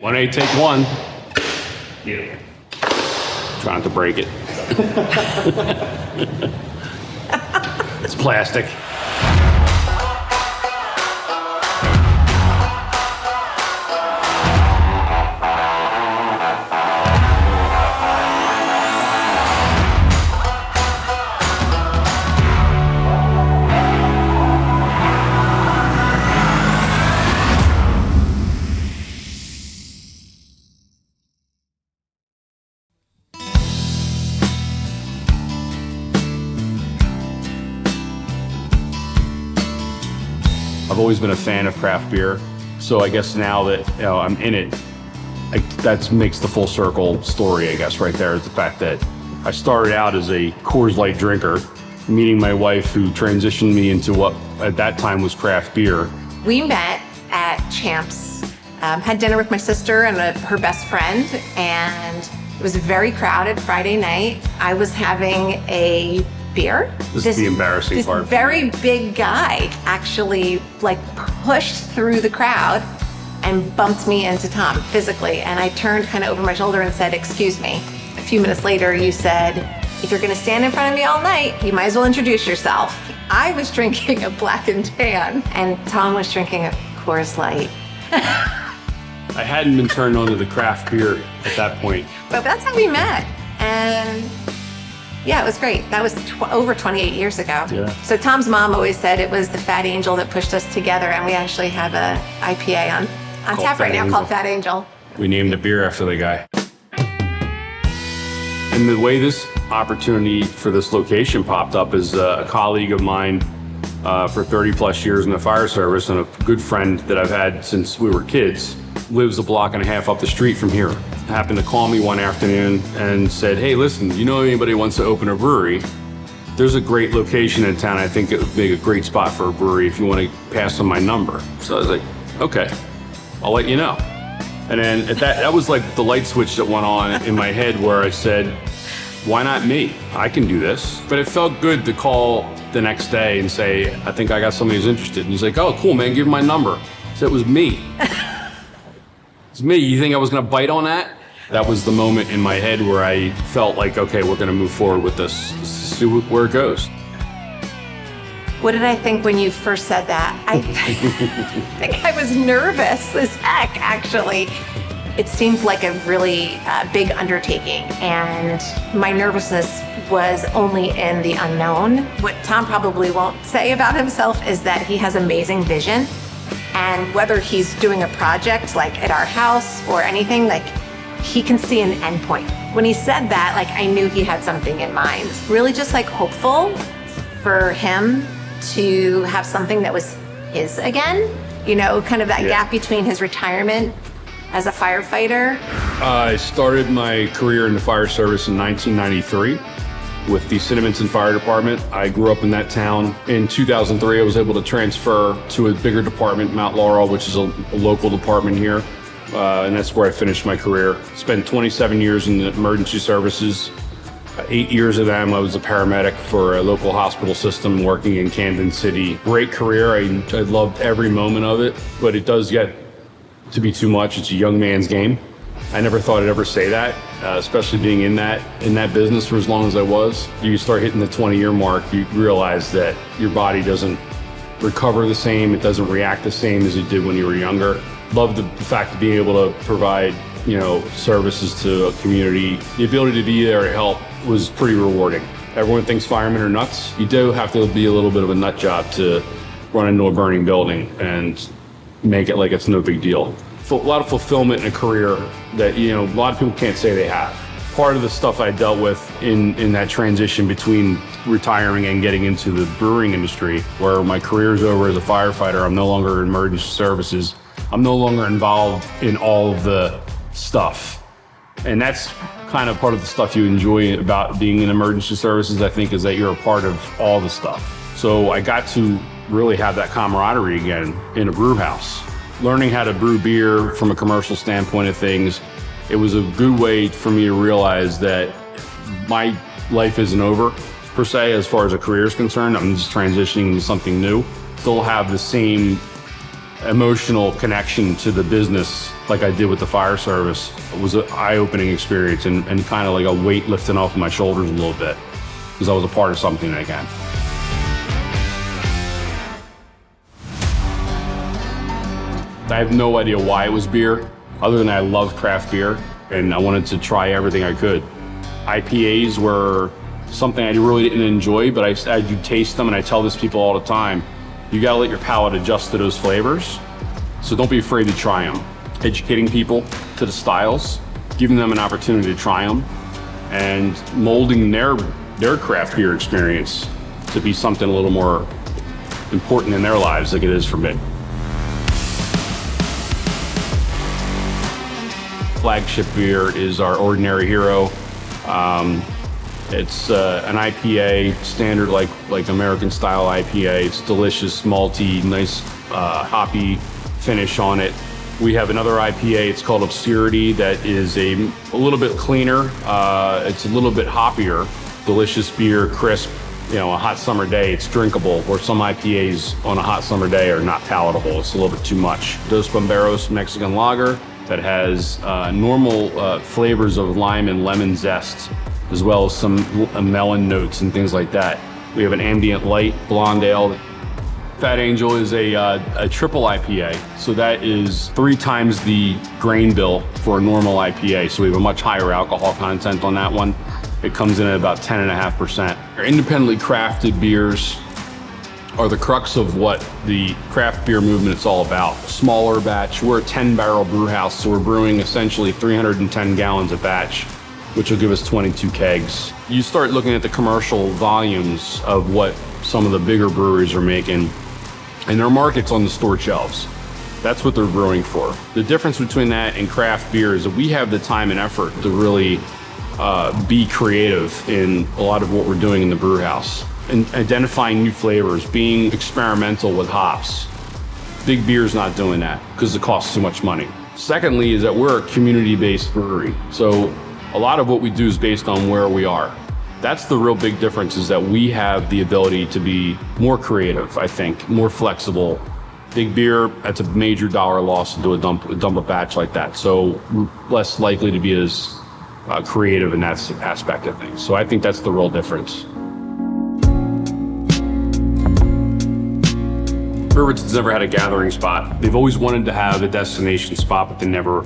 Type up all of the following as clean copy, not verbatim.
1-8, take one. Yeah. Try not to break it. It's plastic. I've always been a fan of craft beer, so I guess now that I'm in it, that makes the full circle story, I guess, right there, is the fact that I started out as a Coors Light drinker, meeting my wife who transitioned me into what at that time was craft beer. We met at Champs, had dinner with my sister and her best friend, and it was a very crowded Friday night. I was having a beer. This is the embarrassing part. This very big guy actually pushed through the crowd and bumped me into Tom physically. And I turned kind of over my shoulder and said, "Excuse me." A few minutes later, you said, "If you're gonna stand in front of me all night, you might as well introduce yourself." I was drinking a black and tan, and Tom was drinking a Coors Light. I hadn't been turned on to the craft beer at that point. But that's how we met. And yeah, it was great. That was over 28 years ago. Yeah. So Tom's mom always said it was the Fat Angel that pushed us together, and we actually have a IPA on tap right now called Fat Angel. We named the beer after the guy. And the way this opportunity for this location popped up is a colleague of mine for 30 plus years in the fire service and a good friend that I've had since we were kids, lives a block and a half up the street from here. Happened to call me one afternoon and said, "Hey, listen, you know anybody who wants to open a brewery? There's a great location in town. I think it would make a great spot for a brewery if you want to pass on my number." So I was like, "Okay, I'll let you know." And then that was like the light switch that went on in my head where I said, "Why not me? I can do this." But it felt good to call the next day and say, "I think I got somebody who's interested." And he's like, "Oh, cool, man, give him my number." So it was me. It's me. You think I was going to bite on that? That was the moment in my head where I felt like, okay, we're going to move forward with this. Let's see where it goes. What did I think when you first said that? I think I was nervous as heck, actually. It seemed like a really big undertaking, and my nervousness was only in the unknown. What Tom probably won't say about himself is that he has amazing vision, and whether he's doing a project like at our house or anything, he can see an endpoint. When he said that, I knew he had something in mind. Really just hopeful for him to have something that was his again, kind of that gap between his retirement as a firefighter. I started my career in the fire service in 1993 with the Cinnaminson Fire Department. I grew up in that town. In 2003, I was able to transfer to a bigger department, Mount Laurel, which is a local department here. And that's where I finished my career. Spent 27 years in the emergency services. 8 years of them, I was a paramedic for a local hospital system working in Camden City. Great career. I loved every moment of it, but it does get to be too much. It's a young man's game. I never thought I'd ever say that, especially being in that business for as long as I was. You start hitting the 20-year mark, you realize that your body doesn't recover the same, it doesn't react the same as it did when you were younger. Love the fact of being able to provide, services to a community. The ability to be there to help was pretty rewarding. Everyone thinks firemen are nuts. You do have to be a little bit of a nut job to run into a burning building and make it like it's no big deal. A lot of fulfillment in a career that, a lot of people can't say they have. Part of the stuff I dealt with in that transition between retiring and getting into the brewing industry, where my career's over as a firefighter, I'm no longer in emergency services, I'm no longer involved in all of the stuff. And that's kind of part of the stuff you enjoy about being in emergency services, I think, is that you're a part of all the stuff. So I got to really have that camaraderie again in a brew house. Learning how to brew beer from a commercial standpoint of things, it was a good way for me to realize that my life isn't over, per se, as far as a career is concerned. I'm just transitioning into something new. Still have the same emotional connection to the business like I did with the fire service was an eye-opening experience and kind of like a weight lifting off my shoulders a little bit because I was a part of something again. I have no idea why it was beer, other than I love craft beer and I wanted to try everything I could. IPAs were something I really didn't enjoy, but I do taste them and I tell this people all the time, you gotta let your palate adjust to those flavors. So don't be afraid to try them. Educating people to the styles, giving them an opportunity to try them, and molding their craft beer experience to be something a little more important in their lives like it is for me. Flagship beer is our Ordinary Hero. It's an IPA, standard like American style IPA. It's delicious, malty, nice hoppy finish on it. We have another IPA, it's called Obscurity, that is a little bit cleaner. It's a little bit hoppier, delicious beer, crisp. You know, a hot summer day, it's drinkable, where some IPAs on a hot summer day are not palatable. It's a little bit too much. Dos Bomberos Mexican Lager that has normal flavors of lime and lemon zest, as well as some melon notes and things like that. We have an ambient light blonde ale. Fat Angel is a triple IPA, so that is 3 times the grain bill for a normal IPA, so we have a much higher alcohol content on that one. It comes in at about 10.5%. Our independently crafted beers are the crux of what the craft beer movement is all about. Smaller batch, we're a 10-barrel brew house, so we're brewing essentially 310 gallons a batch, which will give us 22 kegs. You start looking at the commercial volumes of what some of the bigger breweries are making, and their market's on the store shelves. That's what they're brewing for. The difference between that and craft beer is that we have the time and effort to really be creative in a lot of what we're doing in the brew house, and identifying new flavors, being experimental with hops. Big beer's not doing that because it costs too much money. Secondly is that we're a community-based brewery. So a lot of what we do is based on where we are. That's the real big difference, is that we have the ability to be more creative, I think, more flexible. Big beer, that's a major dollar loss to do a dump a batch like that. So we're less likely to be as creative in that aspect of things. So I think that's the real difference. Riverton's never had a gathering spot. They've always wanted to have a destination spot, but they never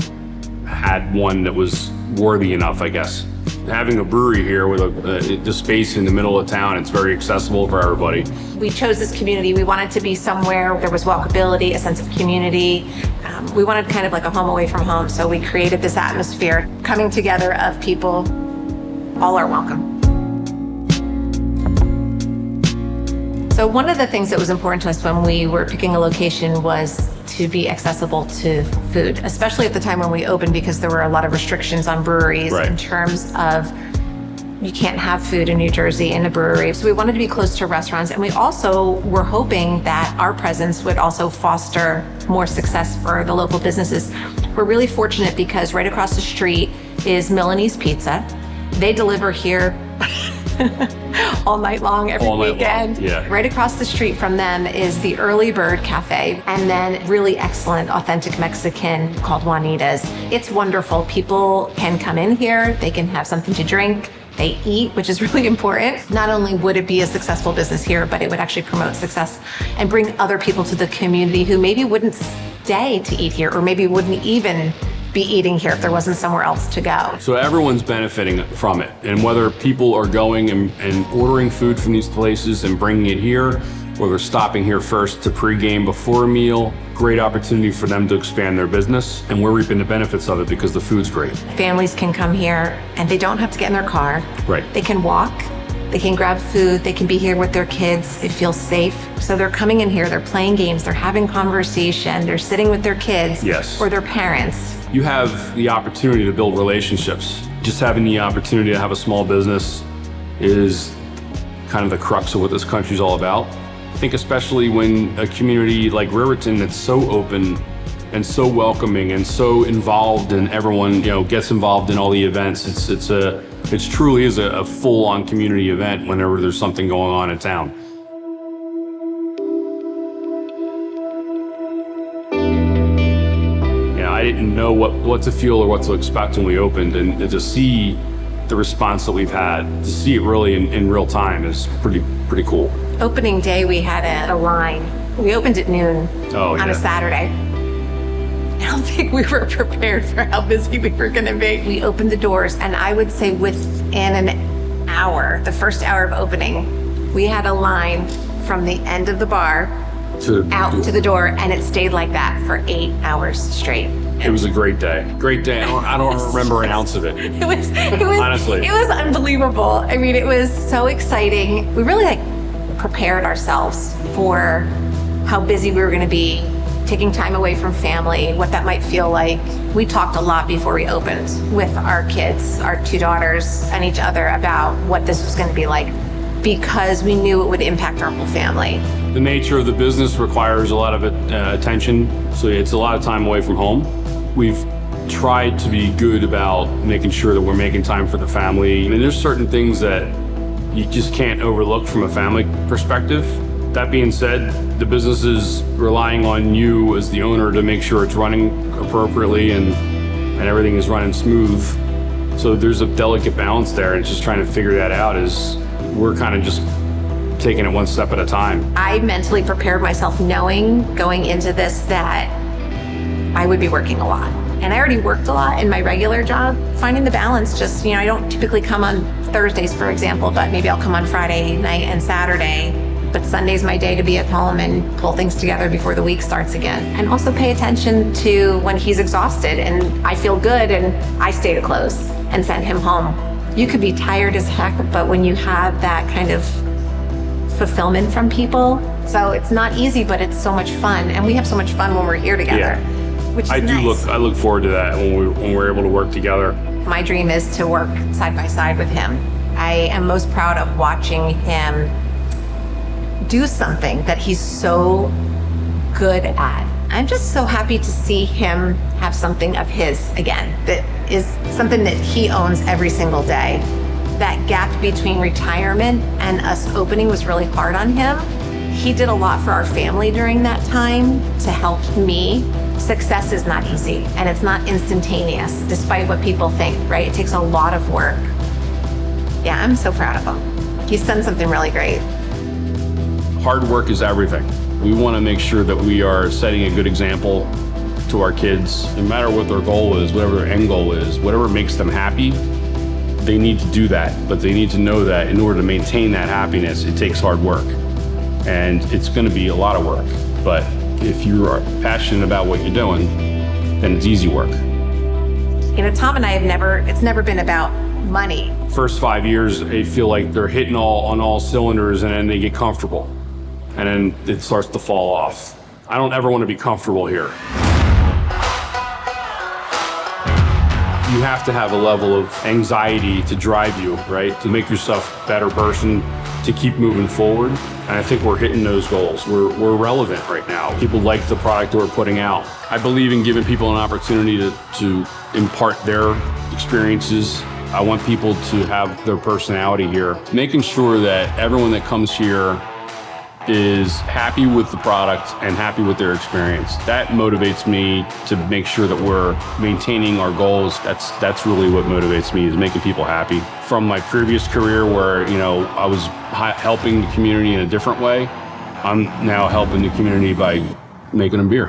had one that was worthy enough, I guess. Having a brewery here with the space in the middle of town, it's very accessible for everybody. We chose this community. We wanted to be somewhere there was walkability, a sense of community. We wanted kind of like a home away from home, so we created this atmosphere, coming together of people. All are welcome. So one of the things that was important to us when we were picking a location was to be accessible to food, especially at the time when we opened, because there were a lot of restrictions on breweries in terms of you can't have food in New Jersey in a brewery. So we wanted to be close to restaurants, and we also were hoping that our presence would also foster more success for the local businesses. We're really fortunate because right across the street is Milanese Pizza. They deliver here all night long, every weekend. Yeah. Right across the street from them is the Early Bird Cafe, and then really excellent, authentic Mexican called Juanita's. It's wonderful. People can come in here, they can have something to drink, they eat, which is really important. Not only would it be a successful business here, but it would actually promote success and bring other people to the community who maybe wouldn't stay to eat here, or maybe wouldn't even be eating here if there wasn't somewhere else to go. So everyone's benefiting from it. And whether people are going and ordering food from these places and bringing it here, or they're stopping here first to pregame before a meal, great opportunity for them to expand their business. And we're reaping the benefits of it because the food's great. Families can come here and they don't have to get in their car. Right. They can walk, they can grab food, they can be here with their kids. It feels safe. So they're coming in here, they're playing games, they're having conversation, they're sitting with their kids or their parents. You have the opportunity to build relationships. Just having the opportunity to have a small business is kind of the crux of what this country's all about. I think especially when a community like Riverton that's so open and so welcoming and so involved, and everyone gets involved in all the events. It truly is a full-on community event whenever there's something going on in town. didn't know what to feel or what to expect when we opened, and to see the response that we've had, to see it really in real time is pretty cool. Opening day, we had a line. We opened at noon on a Saturday. I don't think we were prepared for how busy we were going to be. We opened the doors, and I would say within an hour, the first hour of opening, we had a line from the end of the bar out to the door, and it stayed like that for 8 hours straight. It was a great day. Great day. I don't remember an ounce of it. It was honestly. It was unbelievable. I mean, it was so exciting. We really prepared ourselves for how busy we were going to be, taking time away from family, what that might feel like. We talked a lot before we opened with our kids, our 2 daughters, and each other about what this was going to be like, because we knew it would impact our whole family. The nature of the business requires a lot of attention, so it's a lot of time away from home. We've tried to be good about making sure that we're making time for the family. And there's certain things that you just can't overlook from a family perspective. That being said, the business is relying on you as the owner to make sure it's running appropriately and everything is running smooth. So there's a delicate balance there, and just trying to figure that out as we're kind of just taking it one step at a time. I mentally prepared myself knowing going into this that I would be working a lot. And I already worked a lot in my regular job. Finding the balance, just, I don't typically come on Thursdays, for example, but maybe I'll come on Friday night and Saturday. But Sunday's my day to be at home and pull things together before the week starts again. And also pay attention to when he's exhausted and I feel good and I stay to close and send him home. You could be tired as heck, but when you have that kind of fulfillment from people, so it's not easy, but it's so much fun. And we have so much fun when we're here together, which is nice. I look forward to that when we're able to work together. My dream is to work side by side with him. I am most proud of watching him do something that he's so good at. I'm just so happy to see him have something of his again, that is something that he owns every single day. That gap between retirement and us opening was really hard on him. He did a lot for our family during that time to help me. Success is not easy, and it's not instantaneous, despite what people think, right? It takes a lot of work. Yeah, I'm so proud of him. He's done something really great. Hard work is everything. We want to make sure that we are setting a good example to our kids. No matter what their goal is, whatever their end goal is, whatever makes them happy, they need to do that. But they need to know that in order to maintain that happiness, it takes hard work. And it's going to be a lot of work. But if you are passionate about what you're doing, then it's easy work. Tom and I it's never been about money. First 5 years, they feel like they're hitting on all cylinders, and then they get comfortable. And then it starts to fall off. I don't ever want to be comfortable here. You have to have a level of anxiety to drive you, right? To make yourself a better person, to keep moving forward. And I think we're hitting those goals. We're relevant right now. People like the product that we're putting out. I believe in giving people an opportunity to impart their experiences. I want people to have their personality here. Making sure that everyone that comes here is happy with the product and happy with their experience. That motivates me to make sure that we're maintaining our goals. That's really what motivates me, is making people happy. From my previous career where, I was helping the community in a different way, I'm now helping the community by making them beer.